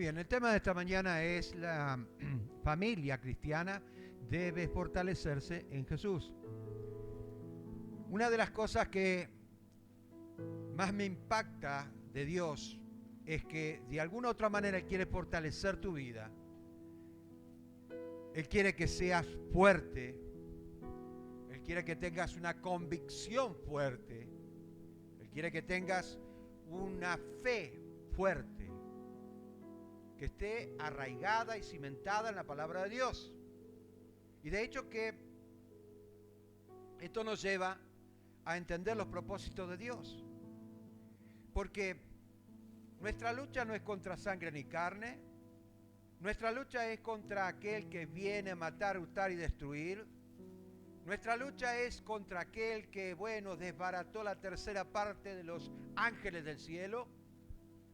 bien, el tema de esta mañana es la familia cristiana debe fortalecerse en Jesús. Una de las cosas que más me impacta de Dios es que de alguna u otra manera Él quiere fortalecer tu vida. Él quiere que seas fuerte. Él quiere que tengas una convicción fuerte. Él quiere que tengas una fe fuerte, que esté arraigada y cimentada en la palabra de Dios. Y de hecho que esto nos lleva a entender los propósitos de Dios. Porque nuestra lucha no es contra sangre ni carne. Nuestra lucha es contra aquel que viene a matar, hurtar y destruir. Nuestra lucha es contra aquel que, desbarató la tercera parte de los ángeles del cielo.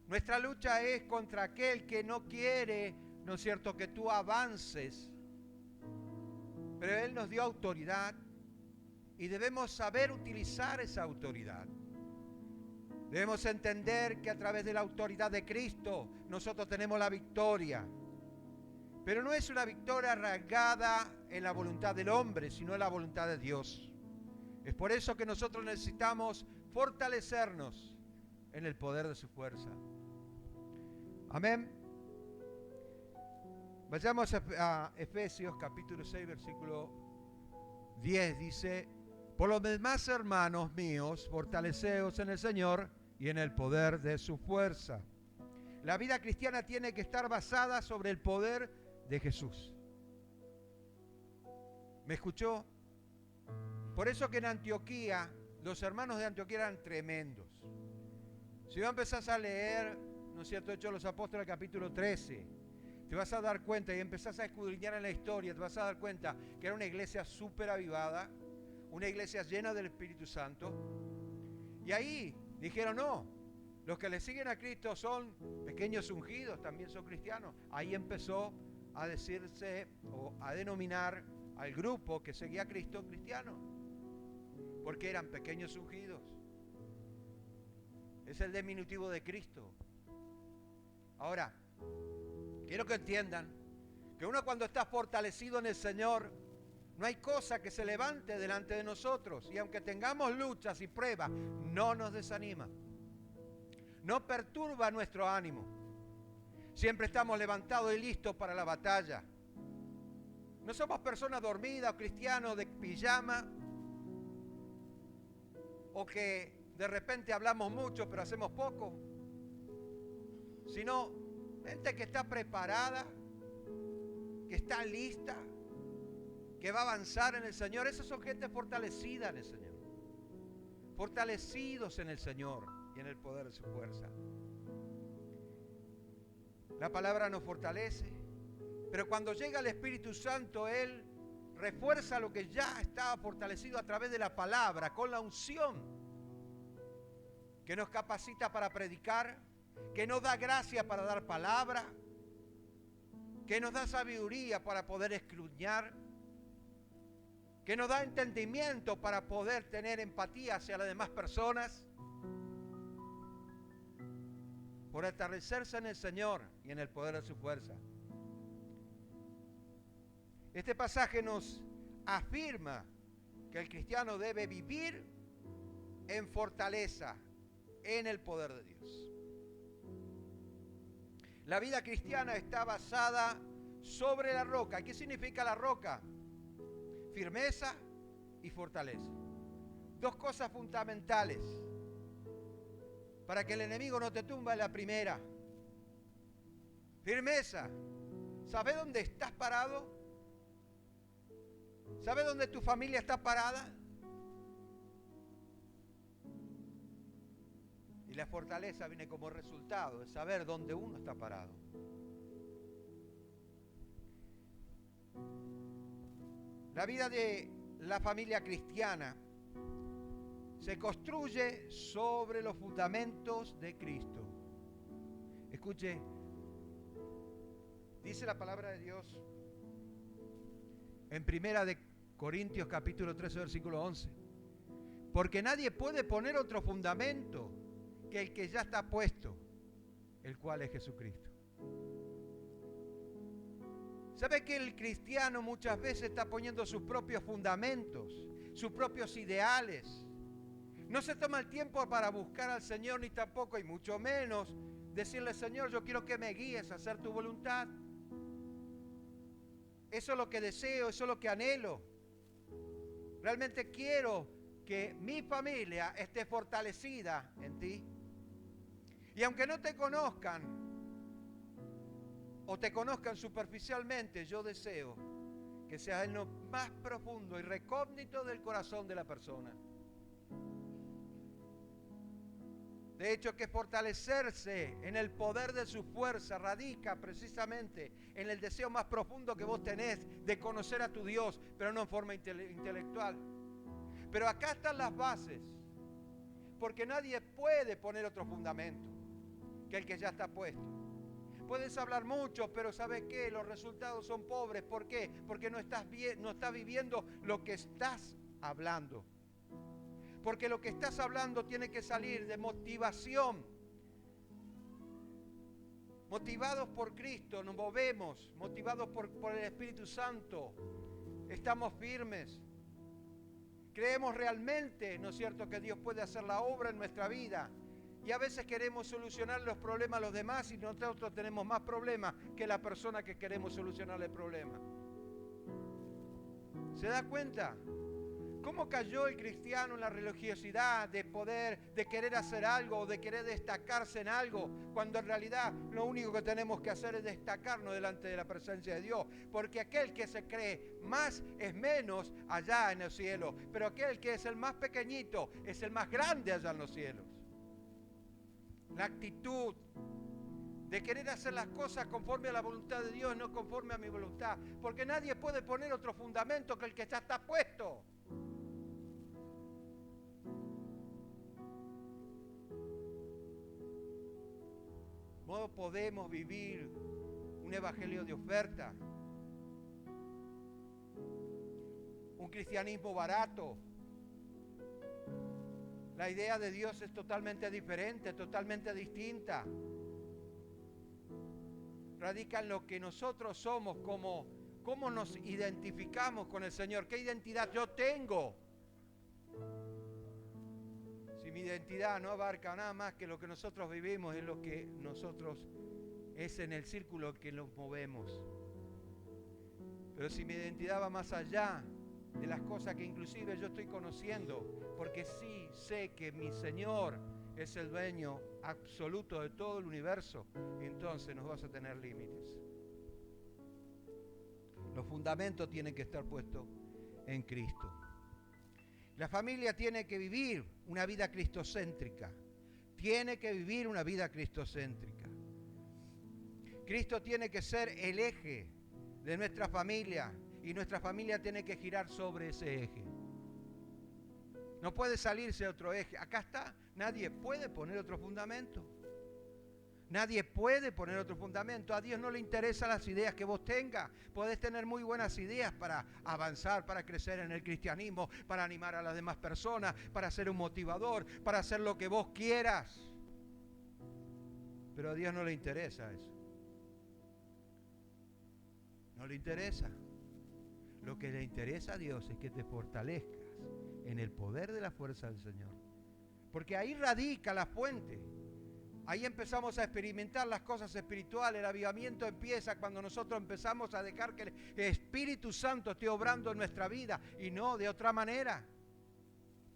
Nuestra lucha es contra aquel que no quiere, ¿no es cierto?, que tú avances. Pero Él nos dio autoridad y debemos saber utilizar esa autoridad. Debemos entender que a través de la autoridad de Cristo nosotros tenemos la victoria. Pero no es una victoria arraigada en la voluntad del hombre, sino en la voluntad de Dios. Es por eso que nosotros necesitamos fortalecernos en el poder de su fuerza. Amén. Vayamos a Efesios capítulo 6, versículo 10. Dice: por lo demás, hermanos míos, fortaleceos en el Señor y en el poder de su fuerza. La vida cristiana tiene que estar basada sobre el poder de Jesús. ¿Me escuchó? Por eso que en Antioquía, los hermanos de Antioquía eran tremendos. Si vos empezás a leer, ¿no es cierto?, Hechos de los Apóstoles, capítulo 13, te vas a dar cuenta y empezás a escudriñar en la historia, te vas a dar cuenta que era una iglesia súper avivada, una iglesia llena del Espíritu Santo. Y ahí dijeron: no, los que le siguen a Cristo son pequeños ungidos, también son cristianos. Ahí empezó a decirse o a denominar al grupo que seguía a Cristo cristiano, porque eran pequeños ungidos. Es el diminutivo de Cristo. Ahora, quiero que entiendan que uno, cuando está fortalecido en el Señor, no hay cosa que se levante delante de nosotros, y aunque tengamos luchas y pruebas, no nos desanima, no perturba nuestro ánimo. Siempre estamos levantados y listos para la batalla. No somos personas dormidas o cristianos de pijama, o que de repente hablamos mucho pero hacemos poco, sino gente que está preparada, que está lista, que va a avanzar en el Señor. Esas son gente fortalecida en el Señor, fortalecidos en el Señor y en el poder de su fuerza. La palabra nos fortalece, pero cuando llega el Espíritu Santo, Él refuerza lo que ya estaba fortalecido a través de la palabra, con la unción, que nos capacita para predicar, que nos da gracia para dar palabra, que nos da sabiduría para poder escudriñar, que nos da entendimiento para poder tener empatía hacia las demás personas. Por atardecerse en el Señor y en el poder de su fuerza. Este pasaje nos afirma que el cristiano debe vivir en fortaleza, en el poder de Dios. La vida cristiana está basada sobre la roca. ¿Qué significa la roca? Firmeza y fortaleza. Dos cosas fundamentales para que el enemigo no te tumba en la primera. Firmeza. ¿Sabes dónde estás parado? ¿Sabes dónde tu familia está parada? Y la fortaleza viene como resultado de saber dónde uno está parado. La vida de la familia cristiana se construye sobre los fundamentos de Cristo. Escuche, dice la palabra de Dios en 1 Corintios capítulo 13, versículo 11. Porque nadie puede poner otro fundamento que el que ya está puesto, el cual es Jesucristo. ¿Sabe que el cristiano muchas veces está poniendo sus propios fundamentos, sus propios ideales? No se toma el tiempo para buscar al Señor, ni tampoco, y mucho menos, decirle: Señor, yo quiero que me guíes a hacer tu voluntad. Eso es lo que deseo, eso es lo que anhelo. Realmente quiero que mi familia esté fortalecida en ti. Y aunque no te conozcan, o te conozcan superficialmente, yo deseo que sea en lo más profundo y recógnito del corazón de la persona. De hecho, que fortalecerse en el poder de su fuerza radica precisamente en el deseo más profundo que vos tenés de conocer a tu Dios, pero no en forma intelectual. Pero acá están las bases, porque nadie puede poner otro fundamento que el que ya está puesto. Puedes hablar mucho, pero ¿sabes qué? Los resultados son pobres. ¿Por qué? Porque no estás viviendo lo que estás hablando. Porque lo que estás hablando tiene que salir de motivación. Motivados por Cristo nos movemos, motivados por el Espíritu Santo. Estamos firmes. Creemos realmente, ¿no es cierto?, que Dios puede hacer la obra en nuestra vida. Y a veces queremos solucionar los problemas a los demás y nosotros tenemos más problemas que la persona que queremos solucionarle el problema. ¿Se da cuenta? ¿Cómo cayó el cristiano en la religiosidad de querer hacer algo o de querer destacarse en algo, cuando en realidad lo único que tenemos que hacer es destacarnos delante de la presencia de Dios? Porque aquel que se cree más es menos allá en los cielos, pero aquel que es el más pequeñito es el más grande allá en los cielos. La actitud de querer hacer las cosas conforme a la voluntad de Dios, no conforme a mi voluntad, porque nadie puede poner otro fundamento que el que ya está puesto. No podemos vivir un evangelio de oferta, un cristianismo barato. La idea de Dios es totalmente diferente, totalmente distinta. Radica en lo que nosotros somos, cómo nos identificamos con el Señor, qué identidad yo tengo. Si mi identidad no abarca nada más que lo que nosotros vivimos, es lo que nosotros, es en el círculo que nos movemos. Pero si mi identidad va más allá de las cosas que inclusive yo estoy conociendo, porque sí sé que mi Señor es el dueño absoluto de todo el universo, entonces nos vas a tener límites. Los fundamentos tienen que estar puestos en Cristo. La familia tiene que vivir una vida cristocéntrica. Tiene que vivir una vida cristocéntrica. Cristo tiene que ser el eje de nuestra familia y nuestra familia tiene que girar sobre ese eje. No puede salirse de otro eje. Acá está. Nadie puede poner otro fundamento. Nadie puede poner otro fundamento. A Dios no le interesan las ideas que vos tengas. Podés tener muy buenas ideas para avanzar, para crecer en el cristianismo, para animar a las demás personas, para ser un motivador, para hacer lo que vos quieras. Pero a Dios no le interesa eso. No le interesa. Lo que le interesa a Dios es que te fortalezcas en el poder de la fuerza del Señor. Porque ahí radica la fuente. Ahí empezamos a experimentar las cosas espirituales. El avivamiento empieza cuando nosotros empezamos a dejar que el Espíritu Santo esté obrando en nuestra vida y no de otra manera.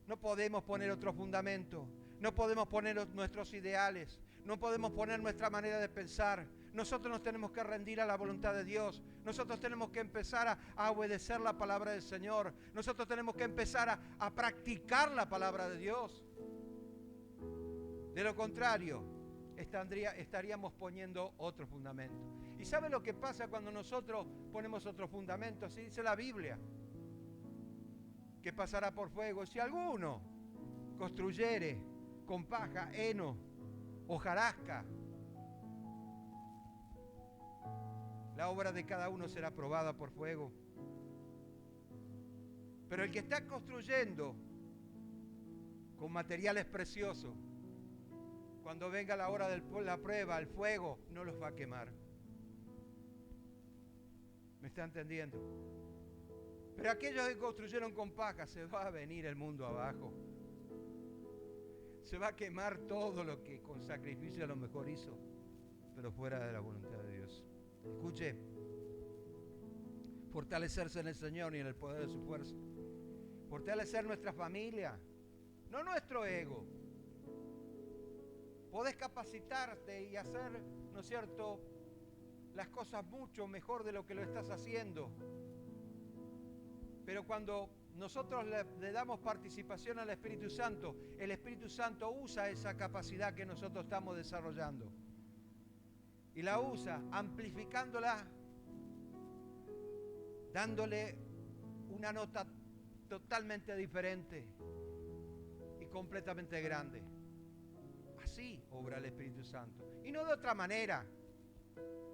No podemos poner otro fundamento. No podemos poner nuestros ideales. No podemos poner nuestra manera de pensar. Nosotros nos tenemos que rendir a la voluntad de Dios. Nosotros tenemos que empezar a obedecer la palabra del Señor. Nosotros tenemos que empezar a practicar la palabra de Dios. De lo contrario, estaríamos poniendo otro fundamento. ¿Y sabe lo que pasa cuando nosotros ponemos otro fundamento? Así dice la Biblia, que pasará por fuego. Si alguno construyere con paja, heno, hojarasca, la obra de cada uno será probada por fuego. Pero el que está construyendo con materiales preciosos, Cuando venga la hora de la prueba, el fuego no los va a quemar. ¿Me está entendiendo? Pero aquellos que construyeron con paja, se va a venir el mundo abajo. Se va a quemar todo lo que con sacrificio a lo mejor hizo, pero fuera de la voluntad de Dios. Escuche, fortalecerse en el Señor y en el poder de su fuerza. Fortalecer nuestra familia, no nuestro ego. Podés capacitarte y hacer, ¿no es cierto?, las cosas mucho mejor de lo que lo estás haciendo. Pero cuando nosotros le damos participación al Espíritu Santo, el Espíritu Santo usa esa capacidad que nosotros estamos desarrollando. Y la usa amplificándola, dándole una nota totalmente diferente y completamente grande. Así obra el Espíritu Santo. Y no de otra manera.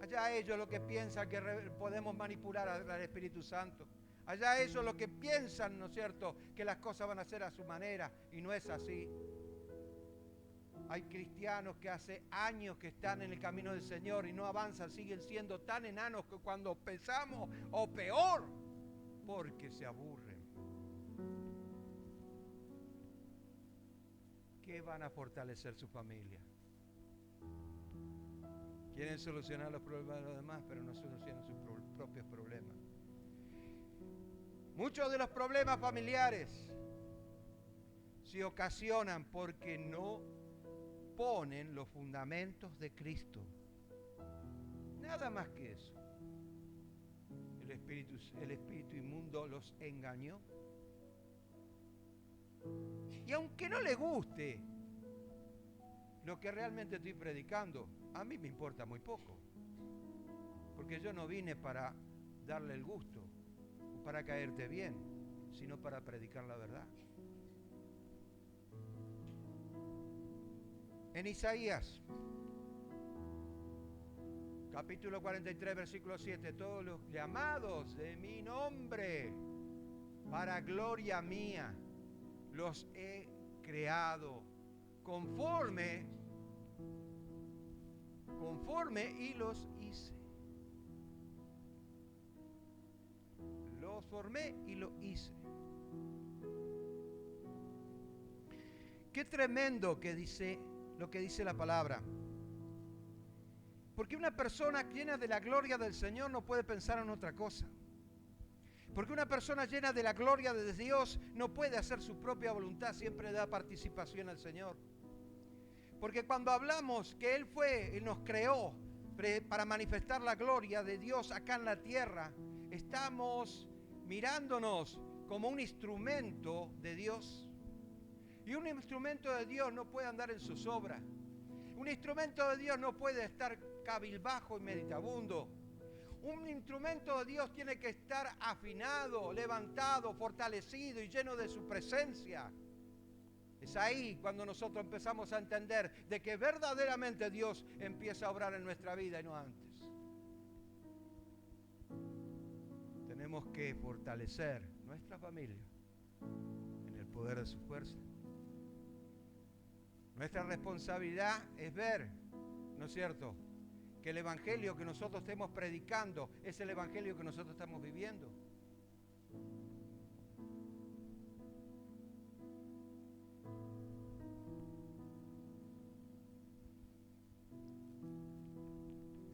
Allá ellos lo que piensan que podemos manipular al Espíritu Santo. Allá ellos lo que piensan, ¿no es cierto?, que las cosas van a ser a su manera. Y no es así. Hay cristianos que hace años que están en el camino del Señor y no avanzan, siguen siendo tan enanos que cuando empezamos, o peor, porque se aburren. ¿Qué van a fortalecer su familia? Quieren solucionar los problemas de los demás, pero no solucionan sus propios problemas. Muchos de los problemas familiares se ocasionan porque no ponen los fundamentos de Cristo. Nada más que eso. El espíritu inmundo los engañó. Y aunque no le guste lo que realmente estoy predicando, a mí me importa muy poco. Porque yo no vine para darle el gusto o para caerte bien, sino para predicar la verdad. En Isaías, capítulo 43, versículo 7, todos los llamados de mi nombre, para gloria mía, los he creado conforme y los hice. Los formé y los hice. Qué tremendo que dice lo que dice la palabra. Porque una persona llena de la gloria del Señor no puede pensar en otra cosa. Porque una persona llena de la gloria de Dios no puede hacer su propia voluntad, siempre da participación al Señor. Porque cuando hablamos que Él nos creó para manifestar la gloria de Dios acá en la tierra, estamos mirándonos como un instrumento de Dios. Y un instrumento de Dios no puede andar en sus obras. Un instrumento de Dios no puede estar cabilbajo y meditabundo. Un instrumento de Dios tiene que estar afinado, levantado, fortalecido y lleno de su presencia. Es ahí cuando nosotros empezamos a entender de que verdaderamente Dios empieza a obrar en nuestra vida y no antes. Tenemos que fortalecer nuestra familia en el poder de su fuerza. Nuestra responsabilidad es ver, ¿no es cierto?, que el evangelio que nosotros estemos predicando es el evangelio que nosotros estamos viviendo.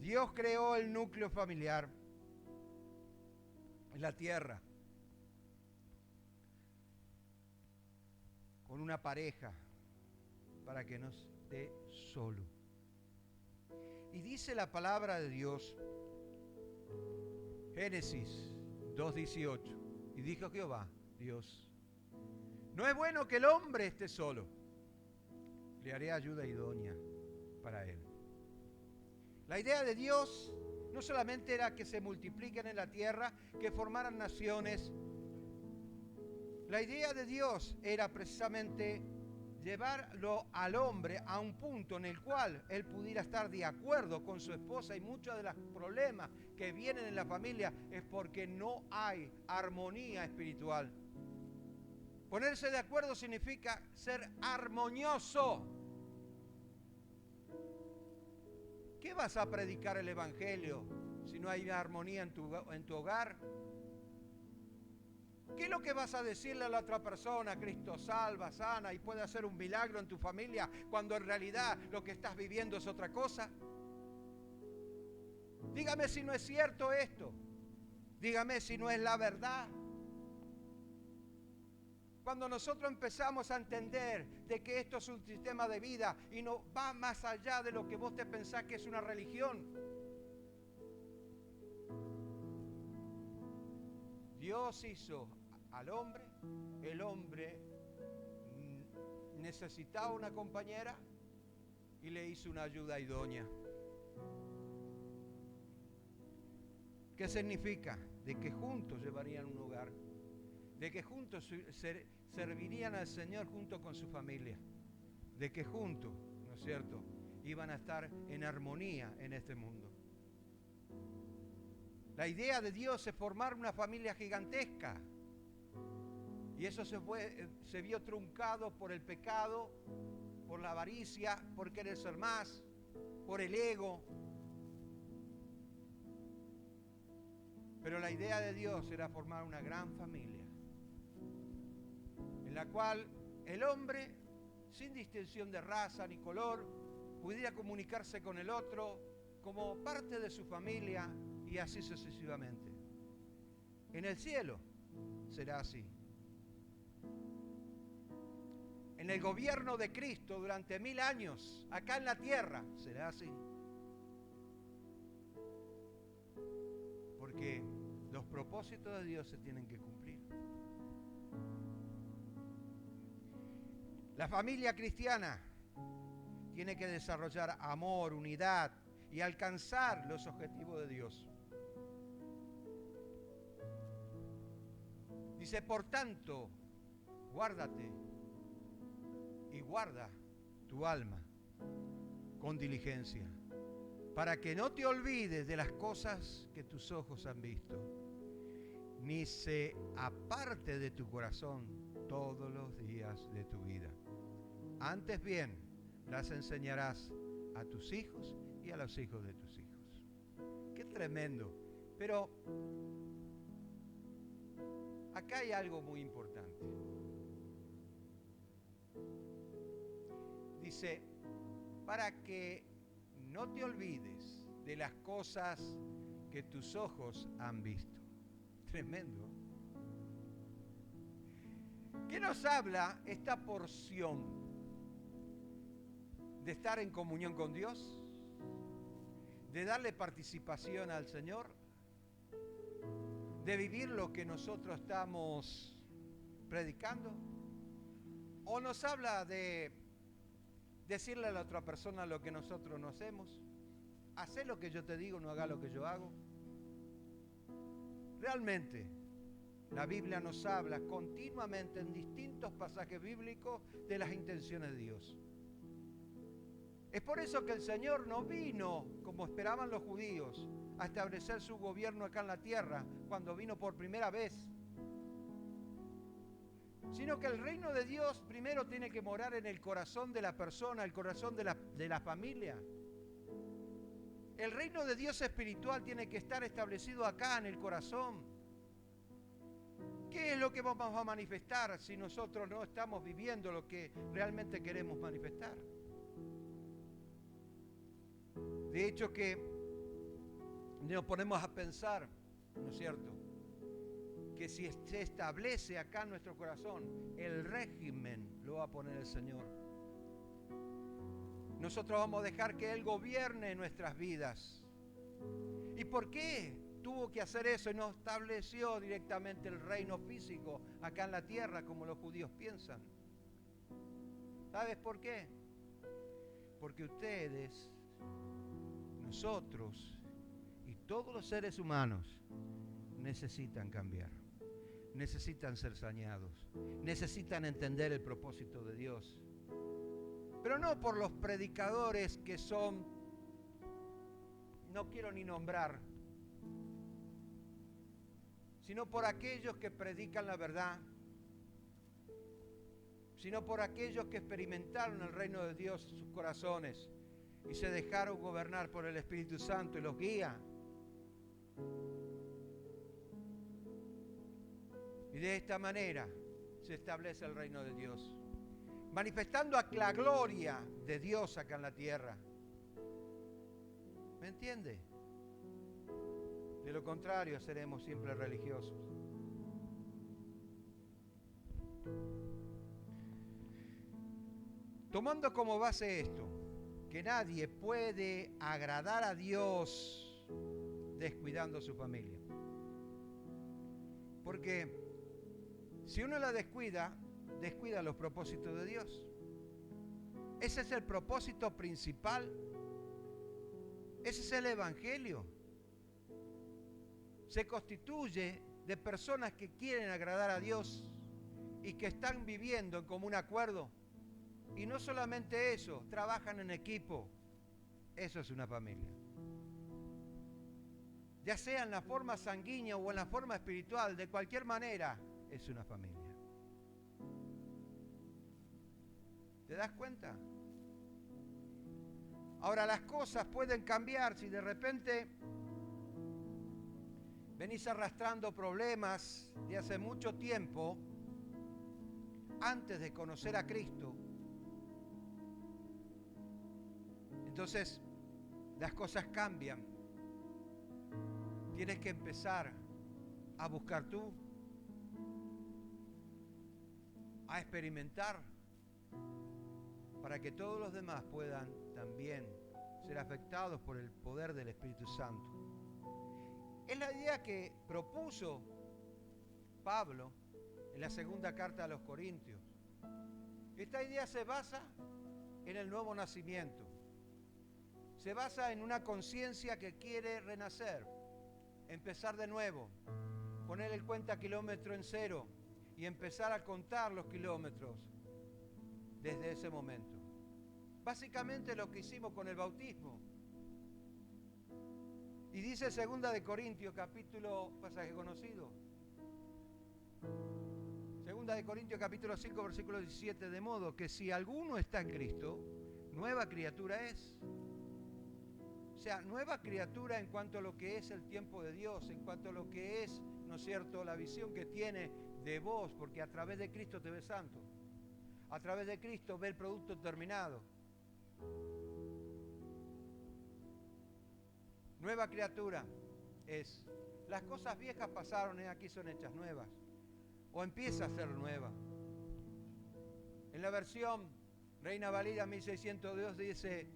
Dios creó el núcleo familiar en la tierra con una pareja para que no esté solo. Y dice la palabra de Dios, Génesis 2:18, y dijo Jehová, Dios, no es bueno que el hombre esté solo, le haré ayuda idónea para él. La idea de Dios no solamente era que se multipliquen en la tierra, que formaran naciones. La idea de Dios era precisamente llevarlo al hombre a un punto en el cual él pudiera estar de acuerdo con su esposa, y muchos de los problemas que vienen en la familia es porque no hay armonía espiritual. Ponerse de acuerdo significa ser armonioso. qué vas a predicar el Evangelio si no hay armonía en tu hogar? ¿Qué es lo que vas a decirle a la otra persona? Cristo salva, sana y puede hacer un milagro en tu familia, cuando en realidad lo que estás viviendo es otra cosa. Dígame si no es cierto esto. Dígame si no es la verdad. Cuando nosotros empezamos a entender de que esto es un sistema de vida y no va más allá de lo que vos te pensás que es una religión. Dios hizo al hombre, el hombre necesitaba una compañera y le hizo una ayuda idónea. ¿Qué significa? De que juntos llevarían un hogar, de que juntos servirían al Señor junto con su familia, de que juntos, ¿no es cierto?, iban a estar en armonía en este mundo. La idea de Dios es formar una familia gigantesca. Y eso se vio truncado por el pecado, por la avaricia, por querer ser más, por el ego. Pero la idea de Dios era formar una gran familia, en la cual el hombre, sin distinción de raza ni color, pudiera comunicarse con el otro como parte de su familia y así sucesivamente. En el cielo será así. En el gobierno de Cristo durante 1000 años, acá en la tierra, será así. Porque los propósitos de Dios se tienen que cumplir. La familia cristiana tiene que desarrollar amor, unidad y alcanzar los objetivos de Dios. Dice, por tanto, guárdate y guarda tu alma con diligencia, para que no te olvides de las cosas que tus ojos han visto, ni se aparte de tu corazón todos los días de tu vida. Antes bien, las enseñarás a tus hijos y a los hijos de tus hijos. Qué tremendo. Pero acá hay algo muy importante. Dice, para que no te olvides de las cosas que tus ojos han visto. Tremendo. ¿Qué nos habla esta porción? De estar en comunión con Dios, de darle participación al Señor, de vivir lo que nosotros estamos predicando, o nos habla de decirle a la otra persona lo que nosotros no hacemos, haz lo que yo te digo, no haga lo que yo hago. Realmente, la Biblia nos habla continuamente en distintos pasajes bíblicos de las intenciones de Dios. Es por eso que el Señor no vino, como esperaban los judíos, a establecer su gobierno acá en la tierra, cuando vino por primera vez. Sino que el reino de Dios primero tiene que morar en el corazón de la persona, el corazón de la familia. El reino de Dios espiritual tiene que estar establecido acá en el corazón. ¿Qué es lo que vamos a manifestar si nosotros no estamos viviendo lo que realmente queremos manifestar? De hecho que nos ponemos a pensar, ¿no es cierto?, que si se establece acá en nuestro corazón, el régimen lo va a poner el Señor. Nosotros vamos a dejar que Él gobierne nuestras vidas. ¿Y por qué tuvo que hacer eso y no estableció directamente el reino físico acá en la tierra como los judíos piensan? ¿Sabes por qué? Porque ustedes, nosotros y todos los seres humanos necesitan cambiar, necesitan ser saneados, necesitan entender el propósito de Dios. Pero no por los predicadores que son, no quiero ni nombrar, sino por aquellos que predican la verdad, sino por aquellos que experimentaron el reino de Dios en sus corazones, y se dejaron gobernar por el Espíritu Santo y los guía. Y de esta manera se establece el reino de Dios, manifestando la gloria de Dios acá en la tierra. ¿Me entiende? De lo contrario, seremos siempre religiosos. Tomando como base esto, que nadie puede agradar a Dios descuidando a su familia. Porque si uno la descuida, descuida los propósitos de Dios. Ese es el propósito principal. Ese es el Evangelio. Se constituye de personas que quieren agradar a Dios y que están viviendo en común acuerdo. Y no solamente eso, trabajan en equipo. Eso es una familia. Ya sea en la forma sanguínea o en la forma espiritual, de cualquier manera, es una familia. ¿Te das cuenta? Ahora, las cosas pueden cambiar si de repente venís arrastrando problemas de hace mucho tiempo antes de conocer a Cristo. Entonces, las cosas cambian. Tienes que empezar a buscar tú, a experimentar, para que todos los demás puedan también ser afectados por el poder del Espíritu Santo. Es la idea que propuso Pablo en la segunda carta a los Corintios. Esta idea se basa en el nuevo nacimiento. Se basa en una conciencia que quiere renacer, empezar de nuevo, poner el cuenta kilómetro en cero y empezar a contar los kilómetros desde ese momento. Básicamente lo que hicimos con el bautismo. Y dice 2 de Corintios, capítulo, pasaje conocido. 2 de Corintios, capítulo 5, versículo 17, de modo que si alguno está en Cristo, nueva criatura es. O sea, nueva criatura en cuanto a lo que es el tiempo de Dios, en cuanto a lo que es, ¿no es cierto?, la visión que tiene de vos, porque a través de Cristo te ves santo. A través de Cristo ve el producto terminado. Nueva criatura es. Las cosas viejas pasaron, aquí son hechas nuevas. O empieza a ser nueva. En la versión Reina Valera 1602 dice,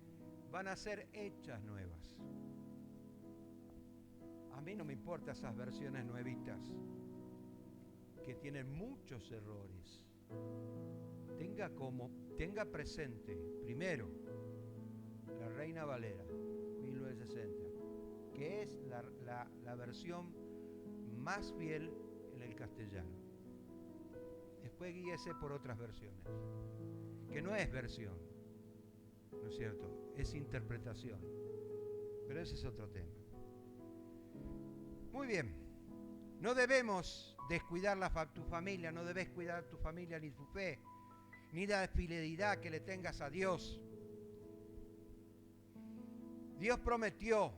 van a ser hechas nuevas. A mí no me importan esas versiones nuevitas que tienen muchos errores. Tenga presente, primero, la Reina Valera 1960, que es la versión más fiel en el castellano. Después guíese por otras versiones, que no es versión, ¿no es cierto? Es interpretación, pero ese es otro tema. Muy bien, no debemos descuidar tu familia, no debes cuidar tu familia ni tu fe, ni la fidelidad que le tengas a Dios. Dios prometió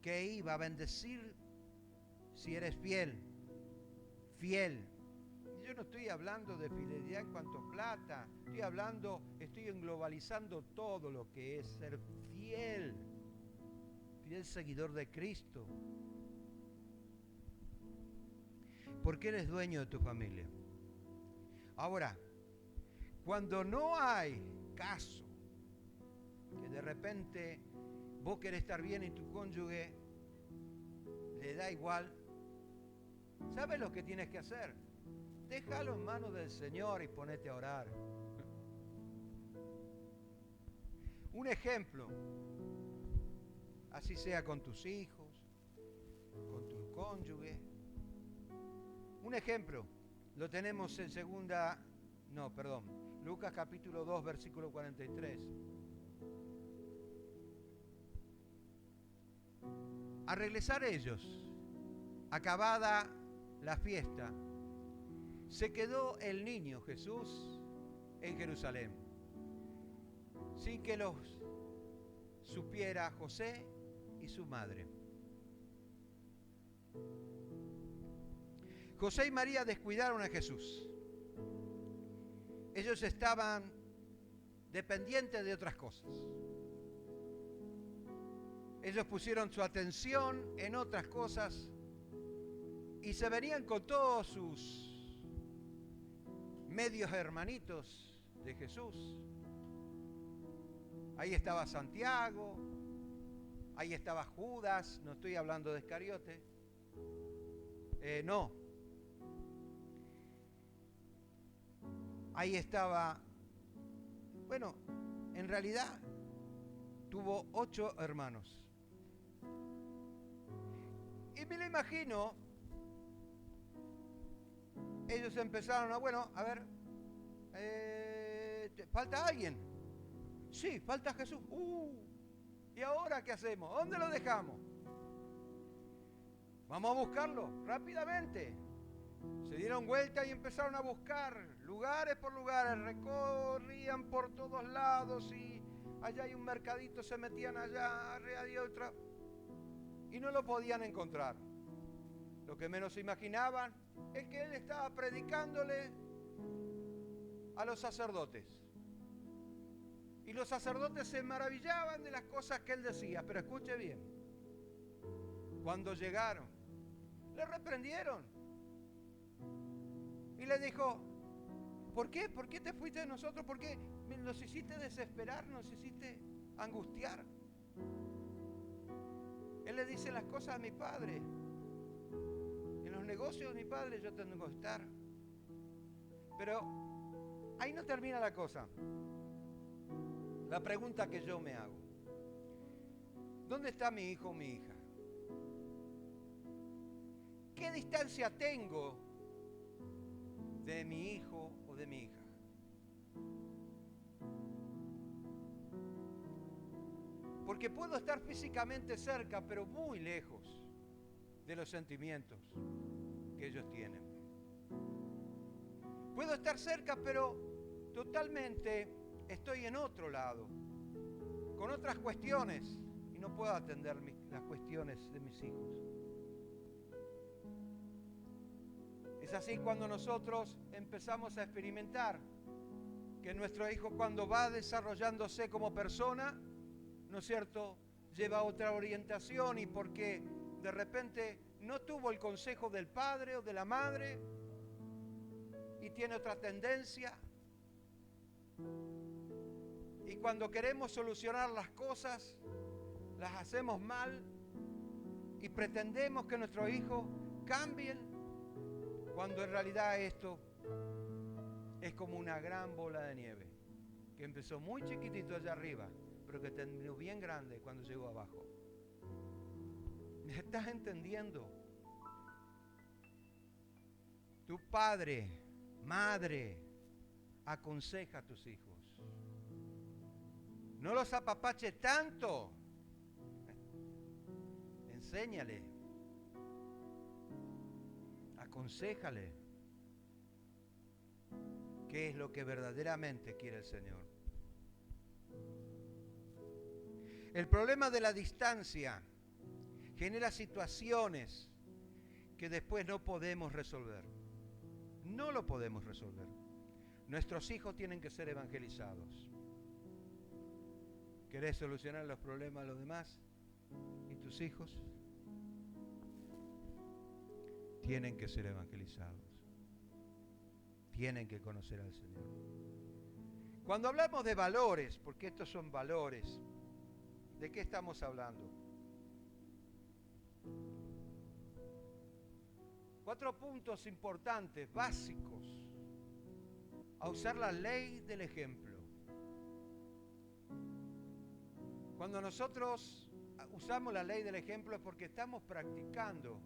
que iba a bendecir si eres fiel. Yo no estoy hablando de fidelidad en cuanto a plata, estoy englobalizando todo lo que es ser fiel seguidor de Cristo. Porque eres dueño de tu familia. Ahora, cuando no hay caso, que de repente vos querés estar bien y tu cónyuge le da igual, ¿sabes lo que tienes que hacer? Déjalo en manos del Señor y ponete a orar. Un ejemplo, así sea con tus hijos, con tu cónyuge. Un ejemplo, lo tenemos en Lucas capítulo 2, versículo 43. Al regresar ellos, acabada la fiesta, se quedó el niño Jesús en Jerusalén, sin que los supiera José y su madre. José y María descuidaron a Jesús. Ellos estaban dependientes de otras cosas. Ellos pusieron su atención en otras cosas y se venían con todos sus medios hermanitos de Jesús. Ahí estaba Santiago, ahí estaba Judas, no estoy hablando de Iscariote. No. Ahí estaba, bueno, en realidad tuvo 8 hermanos. Y me lo imagino, ellos empezaron a, bueno, a ver, ¿falta alguien? Sí, falta Jesús. ¿Y ahora qué hacemos? ¿Dónde lo dejamos? Vamos a buscarlo rápidamente. Se dieron vuelta y empezaron a buscar lugares por lugares, recorrían por todos lados y allá hay un mercadito, se metían allá, hay otra, y no lo podían encontrar. Lo que menos se imaginaban es que él estaba predicándole a los sacerdotes. Y los sacerdotes se maravillaban de las cosas que él decía, pero escuche bien, cuando llegaron, le reprendieron. Y le dijo, ¿por qué? ¿Por qué te fuiste de nosotros? ¿Por qué nos hiciste desesperar? ¿Nos hiciste angustiar? Él le dice las cosas a mi padre. En los negocios de mi padre yo tengo que estar. Pero ahí no termina la cosa. La pregunta que yo me hago. ¿Dónde está mi hijo o mi hija? ¿Qué distancia tengo de mi hijo o de mi hija? Porque puedo estar físicamente cerca, pero muy lejos de los sentimientos que ellos tienen. Puedo estar cerca, pero totalmente estoy en otro lado, con otras cuestiones, y no puedo atender las cuestiones de mis hijos. Es así cuando nosotros empezamos a experimentar que nuestro hijo, cuando va desarrollándose como persona, ¿no es cierto?, lleva otra orientación, y porque de repente no tuvo el consejo del padre o de la madre y tiene otra tendencia. Y cuando queremos solucionar las cosas, las hacemos mal y pretendemos que nuestros hijos cambien, cuando en realidad esto es como una gran bola de nieve que empezó muy chiquitito allá arriba, pero que terminó bien grande cuando llegó abajo. ¿Me estás entendiendo? Tu padre, madre, aconseja a tus hijos. No los apapache tanto. Enséñale. Aconséjale. ¿Qué es lo que verdaderamente quiere el Señor? El problema de la distancia genera situaciones que después no podemos resolver. No lo podemos resolver. Nuestros hijos tienen que ser evangelizados. ¿Querés solucionar los problemas de los demás? ¿Y tus hijos? Tienen que ser evangelizados. Tienen que conocer al Señor. Cuando hablamos de valores, porque estos son valores, ¿de qué estamos hablando? 4 puntos importantes, básicos, a usar la ley del ejemplo. Cuando nosotros usamos la ley del ejemplo es porque estamos practicando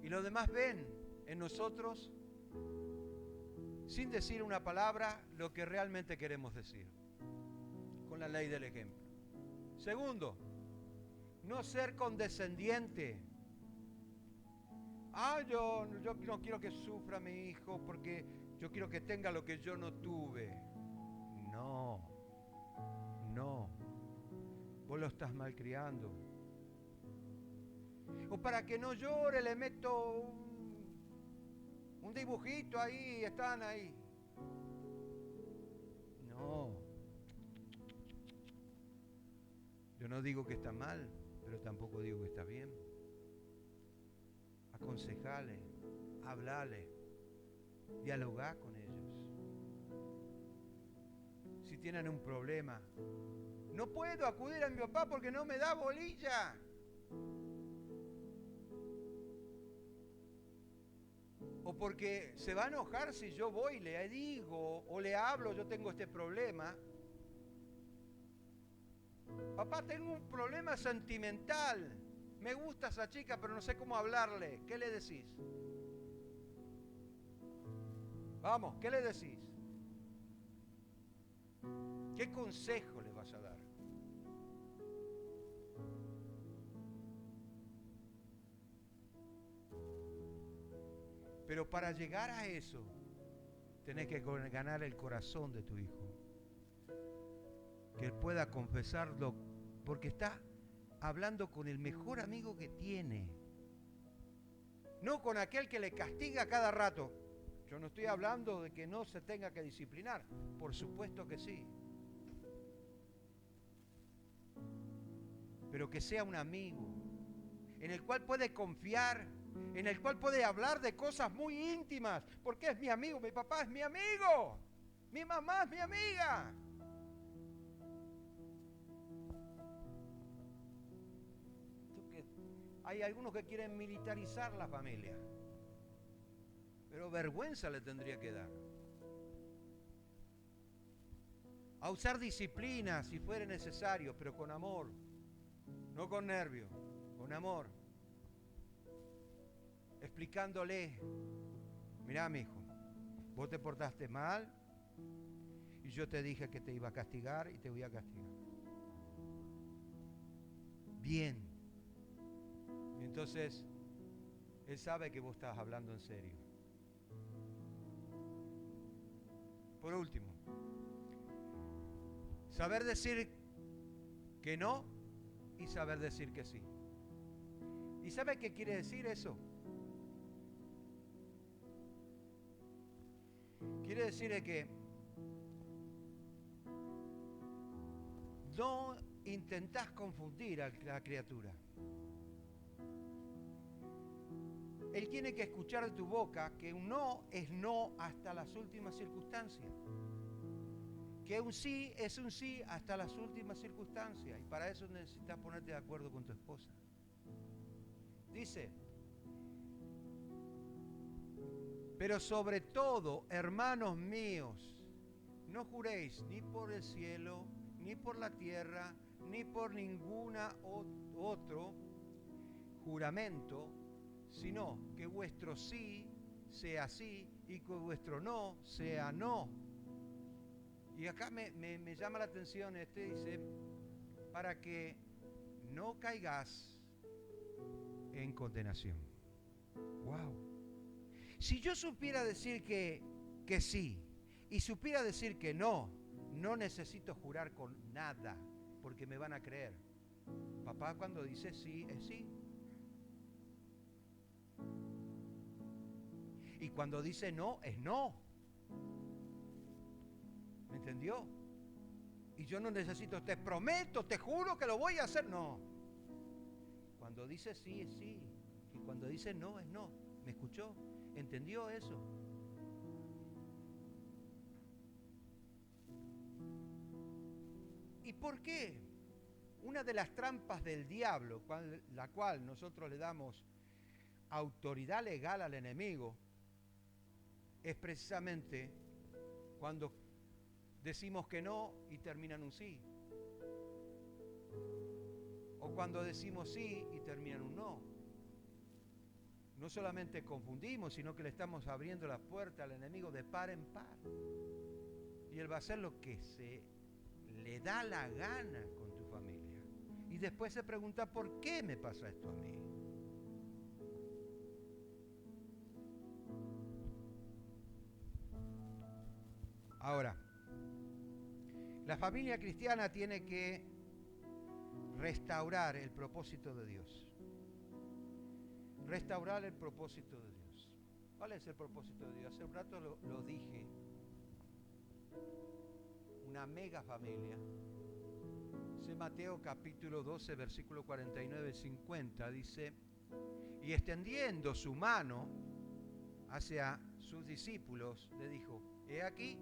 y los demás ven en nosotros, sin decir una palabra, lo que realmente queremos decir, con la ley del ejemplo. Segundo, no ser condescendiente. Yo no quiero que sufra mi hijo porque yo quiero que tenga lo que yo no tuve. No. vos lo estás malcriando. O para que no llore le meto un dibujito ahí y están ahí. No. Yo no digo que está mal, pero tampoco digo que está bien. Aconsejale, hablale, dialogá con ellos. Si tienen un problema, no puedo acudir a mi papá porque no me da bolilla. O porque se va a enojar si yo voy y le digo o le hablo, yo tengo este problema. Papá, tengo un problema sentimental. Me gusta esa chica, pero no sé cómo hablarle. ¿Qué le decís? Vamos, ¿qué le decís? ¿Qué consejo le vas a dar? Pero para llegar a eso, tenés que ganar el corazón de tu hijo. Que él pueda confesarlo, porque está hablando con el mejor amigo que tiene. No con aquel que le castiga cada rato. Yo no estoy hablando de que no se tenga que disciplinar. Por supuesto que sí. Pero que sea un amigo en el cual puede confiar, en el cual puede hablar de cosas muy íntimas, porque es mi amigo, mi papá es mi amigo, mi mamá es mi amiga. Hay algunos que quieren militarizar la familia, pero vergüenza le tendría que dar. A usar disciplina si fuera necesario, pero con amor, no con nervio, con amor. Explicándole, mirá, mi hijo, vos te portaste mal y yo te dije que te iba a castigar y te voy a castigar. Bien. Entonces, él sabe que vos estás hablando en serio. Por último, saber decir que no y saber decir que sí. ¿Y sabe qué quiere decir eso? Quiere decir que no intentás confundir a la criatura. Él tiene que escuchar de tu boca que un no es no hasta las últimas circunstancias. Que un sí es un sí hasta las últimas circunstancias. Y para eso necesitas ponerte de acuerdo con tu esposa. Dice, pero sobre todo, hermanos míos, no juréis ni por el cielo, ni por la tierra, ni por ninguna otro juramento, sino que vuestro sí sea sí y que vuestro no sea no. Y acá me llama la atención dice, para que no caigas en condenación. ¡Wow! Si yo supiera decir que sí y supiera decir que no, no necesito jurar con nada, porque me van a creer. Papá cuando dice sí, es sí. Y cuando dice no, es no. ¿Me entendió? Y yo no necesito, te prometo, te juro que lo voy a hacer. No. Cuando dice sí, es sí. Y cuando dice no, es no. ¿Me escuchó? ¿Entendió eso? ¿Y por qué? Una de las trampas del diablo, la cual nosotros le damos autoridad legal al enemigo, es precisamente cuando decimos que no y termina en un sí. O cuando decimos sí y termina en un no. No solamente confundimos, sino que le estamos abriendo la puerta al enemigo de par en par. Y él va a hacer lo que se le da la gana con tu familia. Y después se pregunta, ¿por qué me pasa esto a mí? Ahora, la familia cristiana tiene que restaurar el propósito de Dios. Restaurar el propósito de Dios. ¿Cuál es el propósito de Dios? Hace un rato lo dije. Una mega familia. Dice Mateo capítulo 12, versículo 49 y 50, dice, y extendiendo su mano hacia sus discípulos, le dijo, he aquí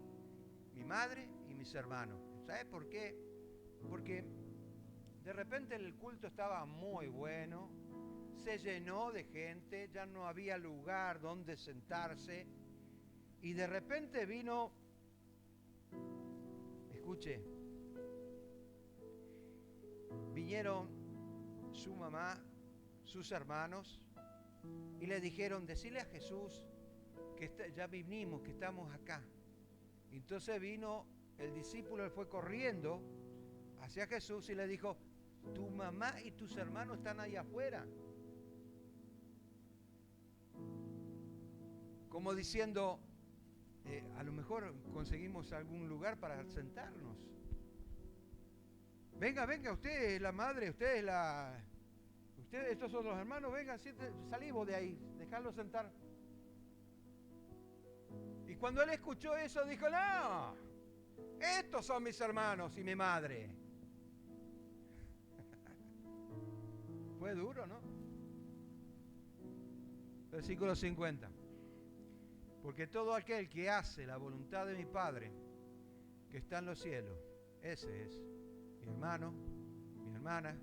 mi madre y mis hermanos. ¿Sabes por qué? Porque de repente el culto estaba muy bueno, se llenó de gente, ya no había lugar donde sentarse, y de repente vino, escuche, vinieron su mamá, sus hermanos, y le dijeron, decile a Jesús que ya vinimos, que estamos acá. Entonces vino el discípulo, él fue corriendo hacia Jesús y le dijo, tu mamá y tus hermanos están ahí afuera. Como diciendo, a lo mejor conseguimos algún lugar para sentarnos. Venga, venga, usted es la madre, usted es la... Ustedes, estos son los hermanos, vengan, salí vos de ahí, dejadlos sentar. Y cuando él escuchó eso, dijo, no, estos son mis hermanos y mi madre. Fue duro, ¿no? Versículo 50. Porque todo aquel que hace la voluntad de mi Padre, que está en los cielos, ese es mi hermano, mi hermana,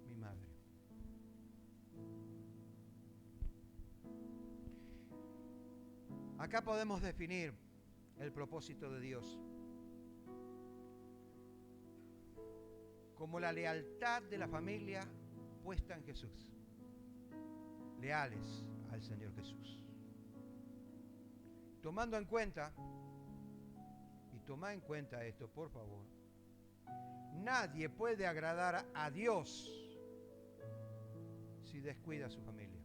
mi madre. Acá podemos definir el propósito de Dios como la lealtad de la familia puesta en Jesús. Leales al Señor Jesús. Tomando en cuenta, y toma en cuenta esto, por favor, nadie puede agradar a Dios si descuida a su familia.